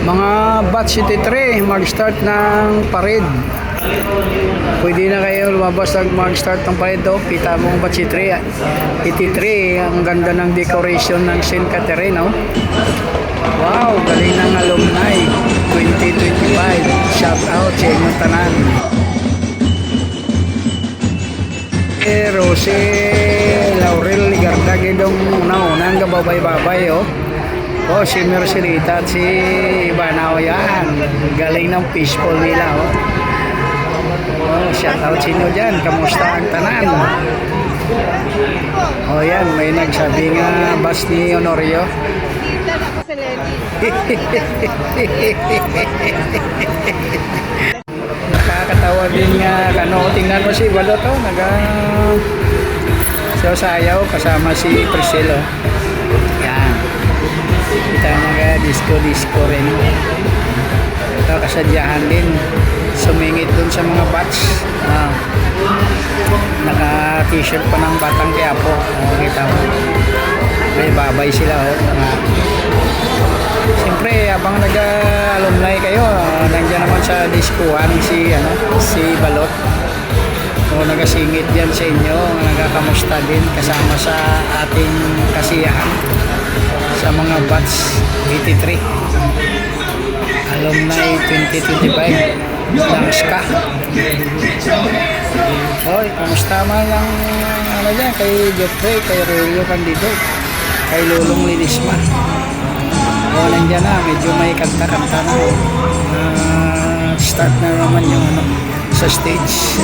Mga batch 83 mag-start ng parade. Pwede na kayo lumabas at mag-start ng parade. Kita mo ang batch 83. Ang ganda ng decoration ng St. Catherine. Wow, galing ng alumni 2025. Shout out sa inyong tanan. Rose Laurel Ligarda gidong una-unang gababay-babay. Si Mercelita at si Ibanaw yan. Galing ng fishbowl nila. Shout out sa inyo dyan. Kamusta ang tanan? Yan, may nagsabi nga bus ni Honorio. Nakakatawa din nga tingnan mo si Balot sayaw kasama si Priscilla. Yan, kita nga disco rin. Ito kasadyahan din sumingit dun sa mga batch. Naka t-shirt pa ng Batang Quiapo. Kita mo may babay sila. Siyempre habang nag-alumni kayo, nandiyan naman sa diskuhan si Balot. Nagasingit dyan sa inyo, nagkakamusta din kasama sa ating kasiyahan sa mga batch 83 alumni 2025 ng SKA. Kamusta man lang dyan kay Jeffrey, kay Relio Candido, kay Lulong Linisma. Nandiyan na, medyo may kanta-kanta na. Start na naman yung sa stage.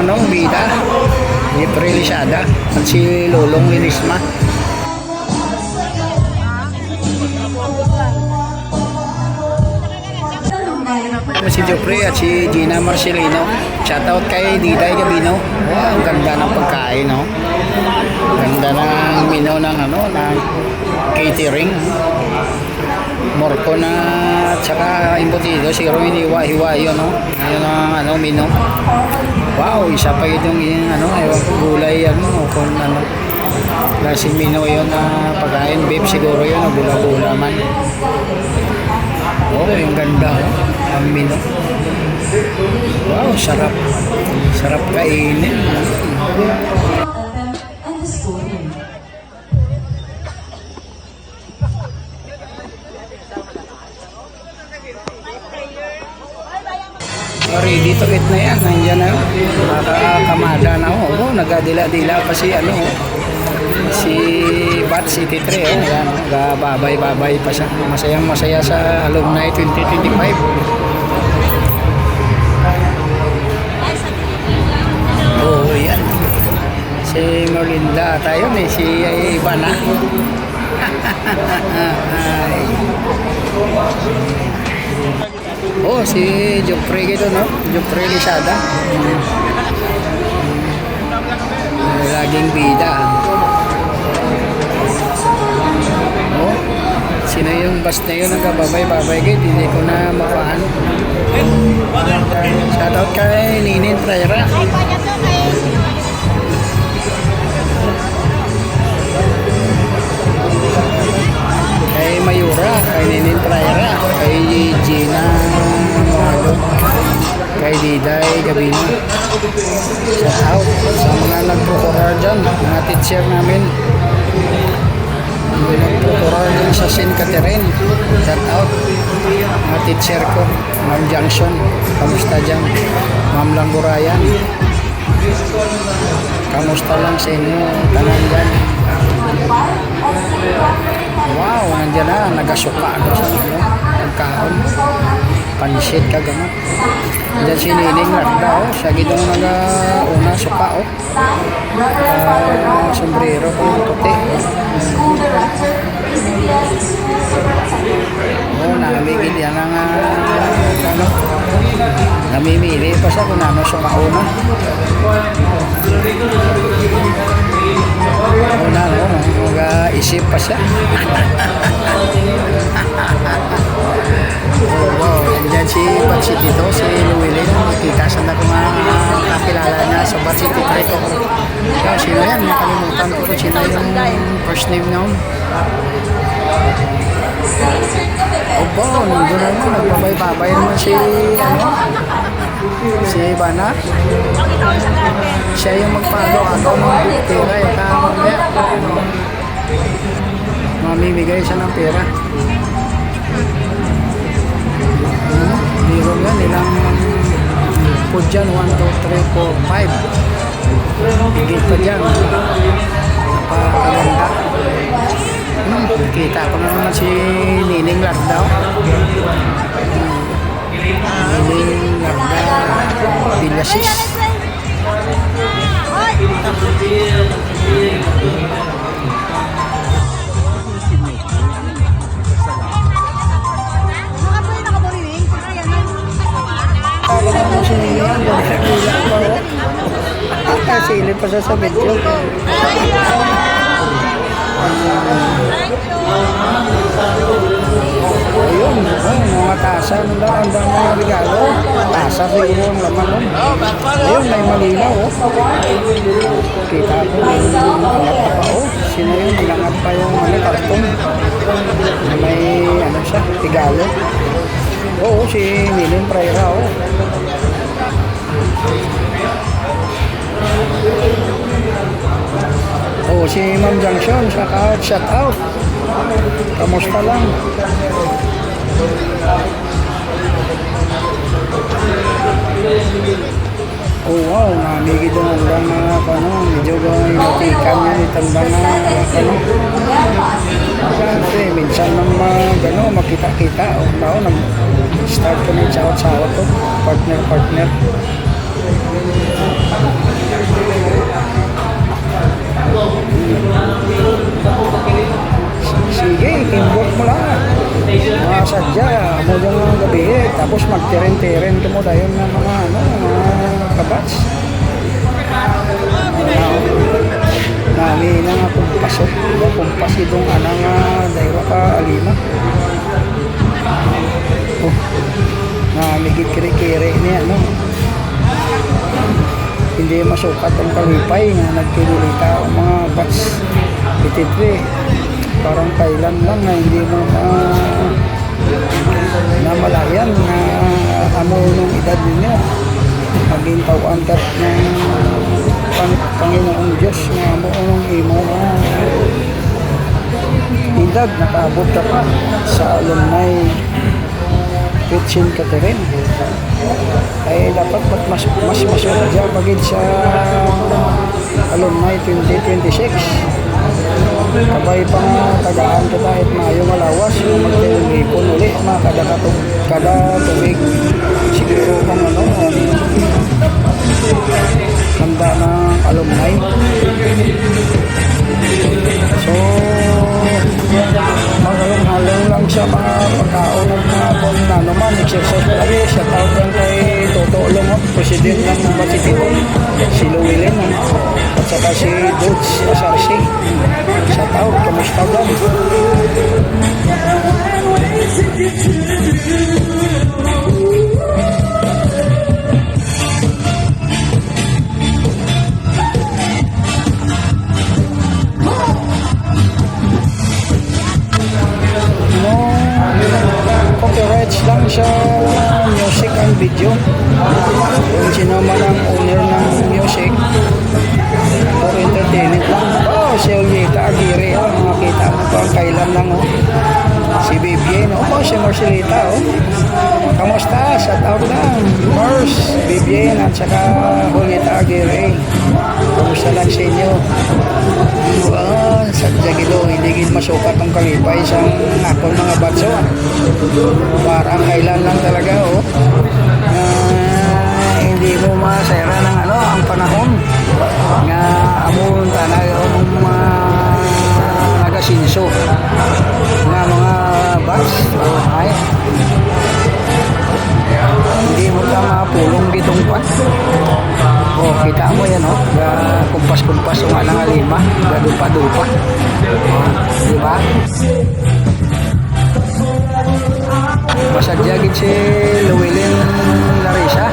Itong bida ni Prelisada at si Lulong Linisma. Si Jopre at si Gina Marcelino. Shoutout kay Diday Gabino. Ang ganda ng pagkain, ganda ng menu ng ng catering. Morco na at saka imbutido, siguro hiniwa-hiwayo, ayun ang menu. Wow, isa pa yung ewan ko, gulay kung klaseng menu yun na pagkain, beef siguro yun, bula-bula man. Yung ganda ang menu. Wow, sarap kainin. Ready to eat na yan, nandiyan na nakakamada na nagadila-dila pa si Batch 83 yan, nagababay-babay pa siya, masayang-masaya sa alumni 2025. Yan si Merlinda tayo si Ivana. Si Jopre gito, Jopre Lisada. Laging bida. Sino yung bus na yun nagkababay-babay gito, hindi ko na makaan. Shoutout kay Ninin Prayera. Kay Mayura, kay Ninin Prayera, kay Gina Malo, kay Diday Gabino. Shout out sa mga nagprokurar dyan, mga teacher namin, nagprokurar dyan sa St. Catherine. Shout out mga teacher ko, Ma'am Junction, kamusta dyan? Ma'am Langurayan, kamusta lang sa inyo tanan dyan? Wow, nandiyan na, nagasuka sa pagkaon, pansit ka gano'n. Nandiyan si Nining Narda, siya gitong nag-una suka, sombrero, puti. namigil yan ang ano, namimili pa siya kung ano siya mauna. Una, no? Mag-isip pa siya. Wow, andyan si Bad City to, si Llewellyn. Nakita siya na kung kakilala niya sa Bad City Treco. Ikaw, sino yan? Nakalimutan ko kung sino yung first name niya. Opo, nandun naman. Nagbabay-babay naman si, ano, si Ivana. Siya yung magpagawa-agaw ng pera. Yung kamamaya. Mamimigay siya ng pera. Meron yan, ilang po dyan, 1, 2, 3, 4, 5. Higit pa dyan. Napakaganda. Kita ko na naman si Nining Larda. Nining Larda Villasis. Silip pa siya sa video. Ayun, mga tasa. Ang dami mga regalo. Tasa siguro ang laman nun. Ayun, may malinaw. Kita ko may nangat pa. Sino yun? Nangat pa yung karton. May ano siya, regalo. Oo, si Niling Praira. Oh, si Ma'am Junction, shout out. Kamusta lang? Oh wow, namigid doon hanggang ano, medyo gawin matikan yan itang mga ano. Kasi minsan nang ano, makita-kita o tao, nag-start ko ng sawat-sawat to, partner. Sige, import mo lang. Mga sadya, mo dyan ng gabi tapos magtiren-tiren ka mo dahil ng mga ano, mga kabats. Nami na nga kumpas itong anang dahil ka alima. Oh, namigit kiri-kiri niya, no? Hindi masukat ang kalipay na nagkililita ang mga bats. Ititri. Parang kailan lang na hindi mo namalayan na amo ng edad ninyo. Magintawan ka ng Panginoong Diyos na amo ng imo edad. Nakaabot ka pa sa alumni Kitchen Catherine. Ay dapat mas maswerte dyan pagid sa alumni 2026. Kabay pang tagaan ka kahit mayo malawas yung magtiligipon ulit kada tubig siguro kung ano handa ng alumni. So halong lang siya mga pagkaon ng mga kung ano man exercise lagi. Shout out lang kay Toto Olomot, president ng Batitipon, si Llewellyn at saka si Dodge Asarsi. Shout out, kamusta dyan? Copyrights lang sa music and video. Kung sino man ang owner ng music for entertainment lang. Oh, si Olita Aguirre, makita mo pa kailan lang si Vivian, si Marcelita kamusta? Shout out lang Vivian at saka Olita Aguirre, kamusta lang sa inyo? Sadya gito, hindi gid masukat ang kalipay sa akong mga batso. Parang kailan lang talaga hindi mo masera ng ano ang panahon nga amon tanay mga nagasinso nga mga bats ay gitong pa. Oh, kita mo yan, oh. Kumpas-kumpas yung alang alima. Gadupa-dupa. Oh, di ba? Pasadyagin si Llewellyn Larissa.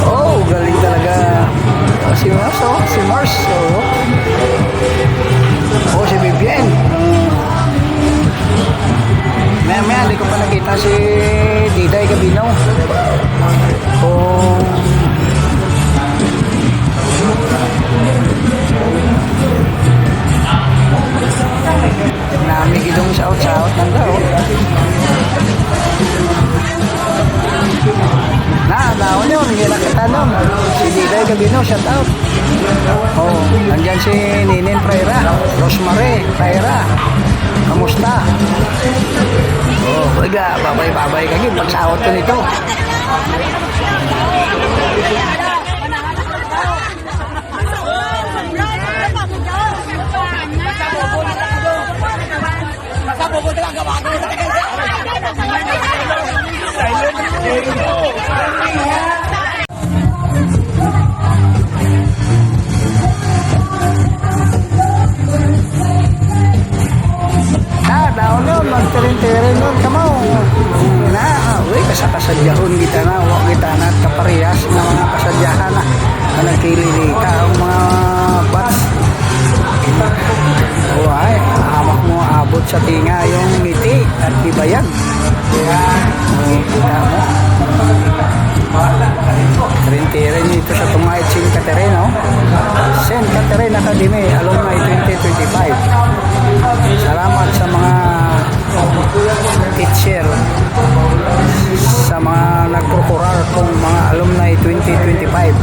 Oh, galing talaga. Si Mars, oh. Si Mars, oh. Oh, si Vivian. Maya, hindi ko pa nakita si Diday Gabino. Oh. Nami gidong shout-shout ng daw. Naon yun, hindi nakita nun. Si Diday Gabino, shout out. Oh, nandyan si Ninin Praira, Rosemary Praira. Kamusta? Oh, baga, babay-babay kagi pagsahot ko nito. Daon yun, magtirin-tirin yun, kamaw. Uy, kasadyahon kita na, huwag kita na kaparehas na mga kasadyahan na nagkililita ang mga bats. Uy, hamak mo abot sa tinga yung ngiti at ibayan. Kita mo. Tirin-tirin ito sa tungahit St. Catherine, no? St. Catherine Academy, Alumni 2025. Salamat sa mga teacher, sa mga nagprokurar kong mga Alumni 2025.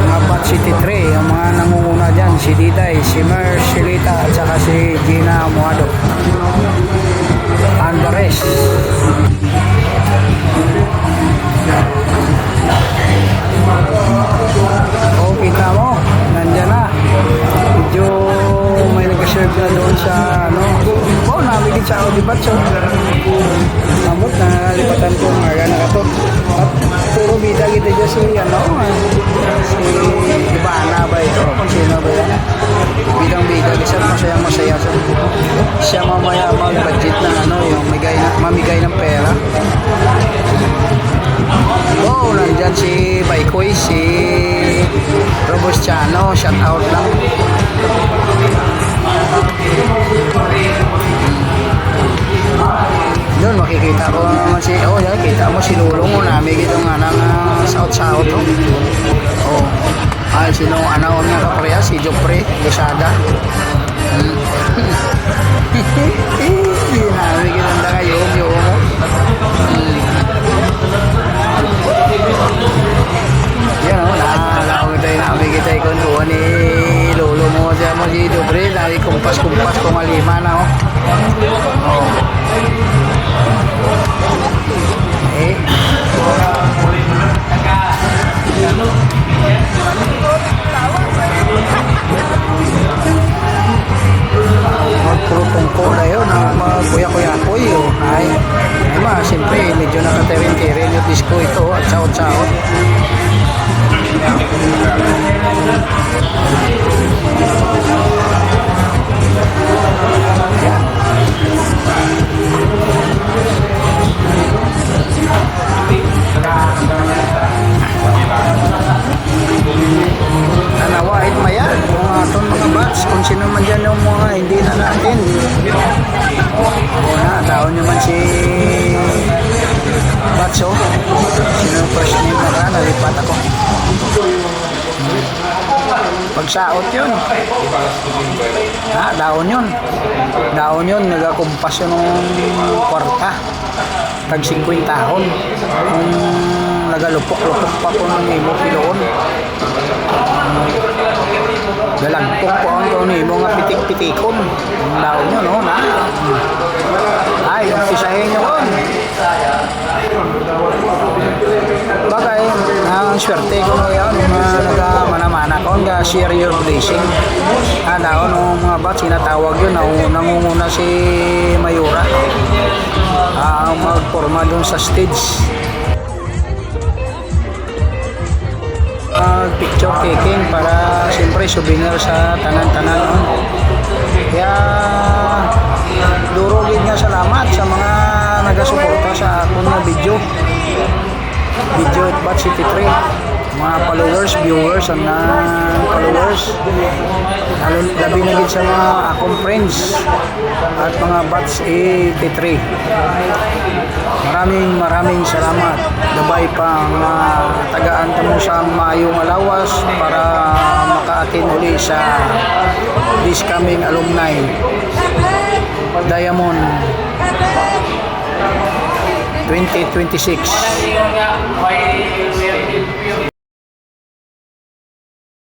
Mga Bat City 3, ang mga nangunguna dyan, si Diday, si Mercelita, at saka si Gina Muado. And the rest. Oh, kita mo, nandyan na. Medyo may nag-serve na doon sa ano. Oh, nabigit sa Audibat, so nabot na nalipatan ko mga nakatot. At puro bida kita dyan si ano, si Ivana ba ito, kung sino ba yan. Bidang bida, kasi masaya siya mamaya mag-budget na ano, yung mamigay ng pera. Oh, nandyan si Baikoy, si Robustiano, shout out lang. Doon makikita ko naman si, oh yan, kita mo si Lulong mo namin gitong nga ng south-south. Oh, ay sinong anaon nga kaparehas, si Jopre Quesada. Namin gitong da kayo, yung mo. Yan o, namin kita ikon doon ni Lolo mo siya mo si Jopre, namin kumpas-kumpas kung malima na o. Oh. Eh. Magpurutungko na yun ang mga kuya-kuya-kuy ay siyempre medyo nakatirin-tirin yung disco ito at saot-saot. Nanawait mayan mga aton mga bats kung sino man dyan yung mga hindi na natin. Na taon naman si Batso, sino first name na ka, nalipat ako. Pagsaot yun. Daon yun, nagakumpas yun ng kwarta. Tag 50 taon. Nagalupok-lupok pa po ng imo kiloon. Galagpok po ang ito imo nga pitik-pitikon. Daon yun, no? Ay, yung pisahin nyo kon. Bagay, ang swerte ko ngayon, mga nagmanamana ko, share your blessing. Daon, mga batch, sinatawag yun, nangunguna si Mayura. Magporma dun sa stage. Picture taking para siyempre souvenir sa tanan-tanan. Kaya durugid nga salamat sa mga nagasuporta sa akong na video at Batch City 3, mga followers, viewers, ang followers, labi na din sa mga akong friends at mga Batch 83. Maraming salamat. Gabay pa ang tagaan mo sa maayong alawas para makaatin uli sa this coming alumni Diamond 2026.